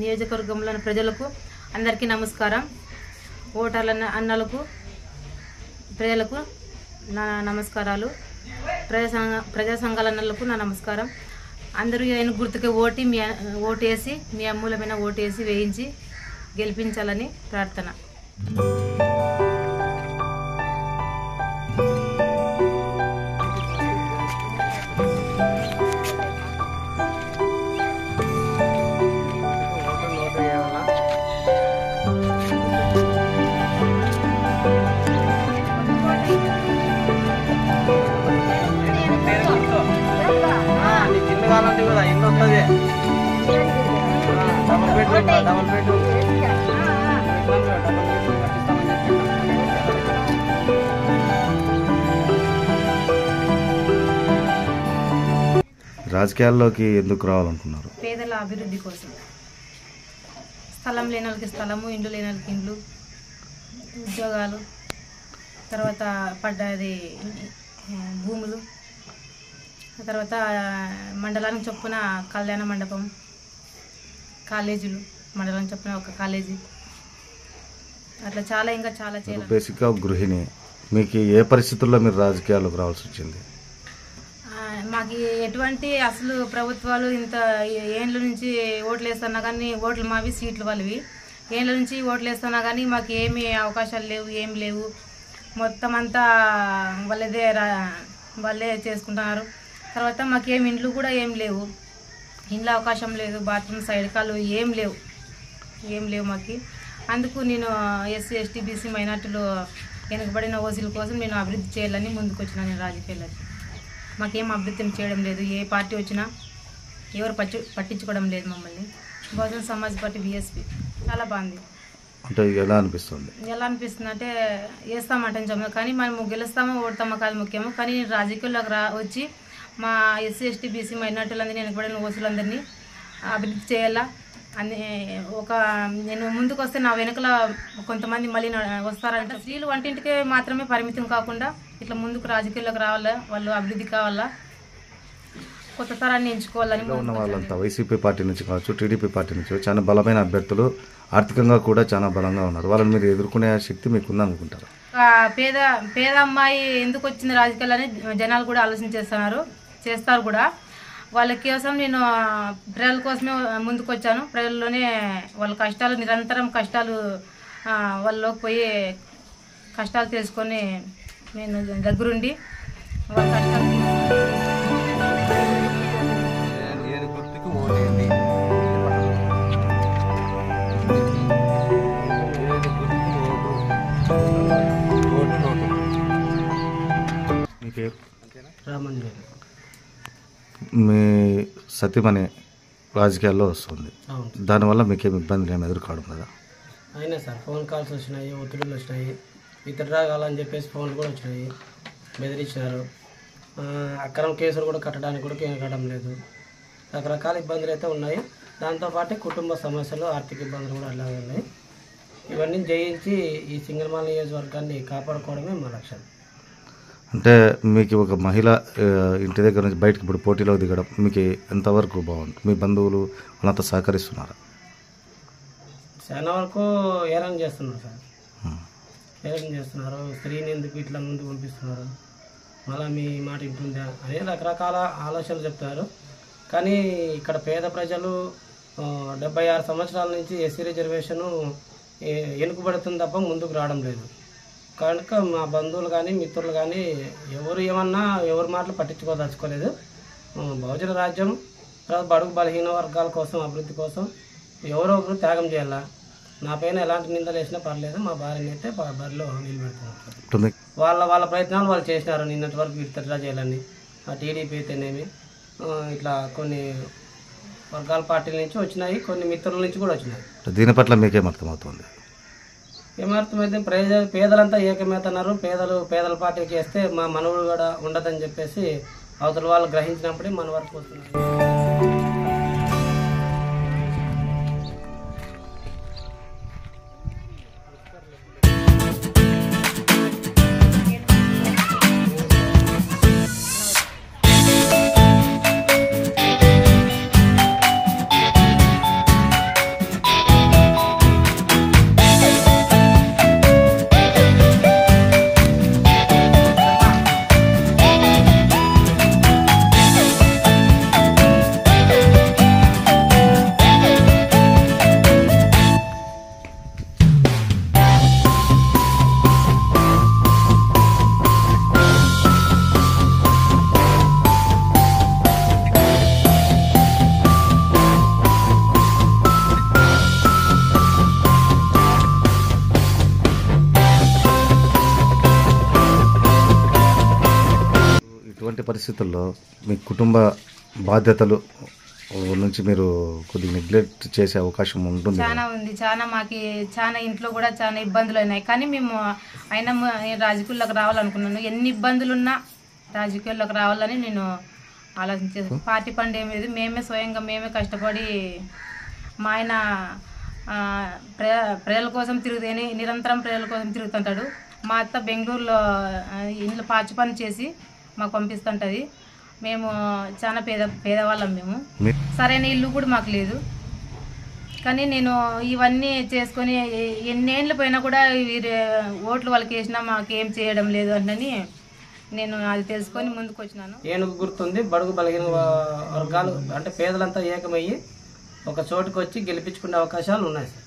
నియోజకవర్గంలోని ప్రజలకు అందరికీ నమస్కారం. ఓటర్ల అన్నలకు ప్రజలకు నా నమస్కారాలు. ప్రజా సంఘాల అన్నలకు నా నమస్కారం. అందరూ ఏనుగు గుర్తుకే ఓటేసి మీ అమూల్యమైన ఓటేసి వేయించి గెలిపించాలని ప్రార్థన. రాజకీయాల్లోకి ఎందుకు రావాలనుకున్నారు? పేదల అభివృద్ధి కోసం. స్థలం లేని వాళ్ళకి స్థలము, ఇండ్లు లేని వాళ్ళకి ఇండ్లు, ఉద్యోగాలు, తర్వాత పడ్డది భూములు, తర్వాత మండలానికి చొప్పున కళ్యాణ మండపం, కాలేజీలు, మండలానికి చొప్పున ఒక కాలేజీ, అట్లా చాలా ఇంకా చాలా చేయాలి. బేసిక్గా గృహిణి, మీకు ఏ పరిస్థితుల్లో మీరు రాజకీయాల్లోకి రావాల్సి వచ్చింది? మాకు ఎటువంటి అసలు ప్రభుత్వాలు ఇంత ఏండ్ల నుంచి ఓట్లు వేస్తున్నా కానీ ఓట్లు మావి, సీట్లు వాళ్ళవి. ఏండ్ల నుంచి ఓట్లు వేస్తున్నా కానీ మాకు ఏమీ అవకాశాలు లేవు, ఏం లేవు. మొత్తం అంతా వాళ్ళే చేసుకుంటున్నారు. తర్వాత మాకేం ఇండ్లు కూడా ఏం లేవు, ఇండ్ల అవకాశం లేదు, బాత్రూమ్ సైడ్ కాళ్ళు ఏం లేవు మాకు. అందుకు నేను ఎస్సీ ఎస్టీ బీసీ మైనార్టీలు వెనుకబడిన ఓసీల కోసం నేను అభివృద్ధి చేయాలని ముందుకు వచ్చినా. నేను రాజకీయాలకి మాకేం అభివృద్ధి చేయడం లేదు. ఏ పార్టీ వచ్చినా ఎవరు పట్టించుకోవడం లేదు మమ్మల్ని. బహుజన సమాజ్ పార్టీ బీఎస్పీ చాలా బాగుంది. అంటే ఎలా అనిపిస్తుంది అంటే వేస్తామంటే చెప్పాము కానీ మనం గెలుస్తామో ఓడతామో కాదు ముఖ్యము. కానీ నేను రాజకీయాల్లోకి వచ్చి మా ఎస్సీ ఎస్టీ బీసీ మైనార్టీలందరినీ వెనుకబడిన ఓసీలందరినీ అభివృద్ధి చేయాలా అని నేను ముందుకు వస్తే నా వెనుకల కొంతమంది మళ్ళీ వస్తారంట. స్త్రీలు వంటింటికే మాత్రమే పరిమితం కాకుండా ఇట్లా ముందుకు రాజకీయాల్లోకి రావాలా, వాళ్ళు అభివృద్ధి కావాలా, కొత్త తరాన్ని ఎంచుకోవాలని. ఉన్న వాళ్ళంతా వైసీపీ పార్టీ నుంచి కావచ్చు, టీడీపీ పార్టీ నుంచి చాలా బలమైన అభ్యర్థులు, ఆర్థికంగా కూడా చాలా బలంగా ఉన్నారు. వాళ్ళని మీరు ఎదుర్కొనే శక్తి మీకుంది అనుకుంటారు? పేద అమ్మాయి ఎందుకు వచ్చింది రాజకీయాలని జనాలు కూడా చేస్తారు కూడా. వాళ్ళ కోసం నేను ప్రజల కోసమే ముందుకు వచ్చాను. ప్రజల్లోనే వాళ్ళ కష్టాలు, నిరంతరం కష్టాలు, వాళ్ళలోకి పోయి కష్టాలు తెలుసుకొని నేను దగ్గరుండి వాళ్ళ కష్టాలు మీ సతీమణి రాజకీయాల్లో వస్తుంది, దానివల్ల మీకేమి ఇబ్బందులు ఏమి ఎదుర్కోవడం కదా? అయినా సార్ ఫోన్ కాల్స్ వచ్చినాయి, ఒత్తిడులు వచ్చినాయి, ఇతర కావాలని చెప్పేసి ఫోన్లు కూడా వచ్చినాయి, బెదిరించినారు. అక్రమ కేసులు కూడా కట్టడానికి కూడా కట్టడం లేదు. రకరకాల ఇబ్బందులు అయితే ఉన్నాయి. దాంతోపాటు కుటుంబ సమస్యలు, ఆర్థిక ఇబ్బందులు కూడా అలాగే ఉన్నాయి. ఇవన్నీ జయించి ఈ సింగనమల నియోజకవర్గాన్ని కాపాడుకోవడమే మా లక్ష్యం. అంటే మీకు ఒక మహిళ ఇంటి దగ్గర నుంచి బయటకు ఇప్పుడు పోటీలో దిగడం మీకు ఎంతవరకు బాగుంది? మీ బంధువులు వాళ్ళంతా సహకరిస్తున్నారా? చాలా వరకు ఏరన్ చేస్తున్నారు సార్, ఏరన్ చేస్తున్నారు. స్త్రీని ఎందుకు ఇట్లా ముందుకు పంపిస్తున్నారు, మళ్ళీ మీ మాట ఇంటుందా అని రకరకాల ఆలోచనలు చెప్తున్నారు. కానీ ఇక్కడ పేద ప్రజలు 76 సంవత్సరాల నుంచి ఎస్సీ రిజర్వేషను వెనుకబడుతుంది తప్ప ముందుకు రావడం లేదు. కనుక మా బంధువులు కానీ మిత్రులు కానీ ఎవరు ఏమన్నా ఎవరి మాటలు పట్టించుకోదలుచుకోలేదు. బహుజన రాజ్యం తర్వాత బడుగు బలహీన వర్గాల కోసం, అభివృద్ధి కోసం ఎవరో ఒకరు త్యాగం చేయాలా. నా పైన ఎలాంటి నిందలు వేసినా పర్లేదు, మా భార్యని అయితే బరిలో నిలబెడుతున్నారు. వాళ్ళ ప్రయత్నాలు వాళ్ళు చేసినారు నిన్నటి వరకు విత్డ్రా చేయాలని. ఆ టీడీపీ అయితేనేమి ఇట్లా కొన్ని వర్గాల పార్టీల నుంచి వచ్చినాయి, కొన్ని మిత్రుల నుంచి కూడా వచ్చినాయి. దీని పట్ల మీకేమర్థమవుతుంది? ఏమర్థమైతే పేదలంతా ఏకమవుతున్నారు. పేదల పార్టీకి వేస్తే మా మనవుడు కూడా ఉండదని చెప్పేసి అవతల వాళ్ళు గ్రహించినప్పుడే మన వరకు వస్తున్నారు. ఇటువంటి పరిస్థితుల్లో మీ కుటుంబ బాధ్యతలు నుంచి మీరు కొద్దిగా నెగ్లెక్ట్ చేసే అవకాశం ఉంటుంది. చాలా ఉంది. చాలా ఇంట్లో కూడా చాలా ఇబ్బందులు అయినాయి. కానీ మేము అయినా రాజకీయాల్లోకి రావాలనుకున్నాను. ఎన్ని ఇబ్బందులున్నా రాజకీయాల్లోకి రావాలని నేను ఆలోచించేది. పార్టీ ఫండ్ ఏమి లేదు, స్వయంగా మేమే కష్టపడి మా ఆయన ప్రజల కోసం నిరంతరం ప్రజల కోసం తిరుగుతుంటాడు. మా అత్త బెంగళూరులో ఇంట్లో పాచి పని చేసి మాకు పంపిస్తుంటుంది. మేము చాలా పేదవాళ్ళం. మేము సరైన ఇల్లు కూడా మాకు లేదు. కానీ నేను ఇవన్నీ చేసుకొని ఎన్నేళ్ళు పోయినా కూడా ఓట్లు వాళ్ళకి వేసినా మాకేం చేయడం లేదు అని నేను అది తెలుసుకొని ముందుకు వచ్చినాను. ఏనుగు గుర్తుంది. బడుగు బలహీన వర్గాలు అంటే పేదలంతా ఏకమయ్యి ఒక చోటుకు వచ్చి గెలిపించుకునే అవకాశాలు ఉన్నాయి సార్.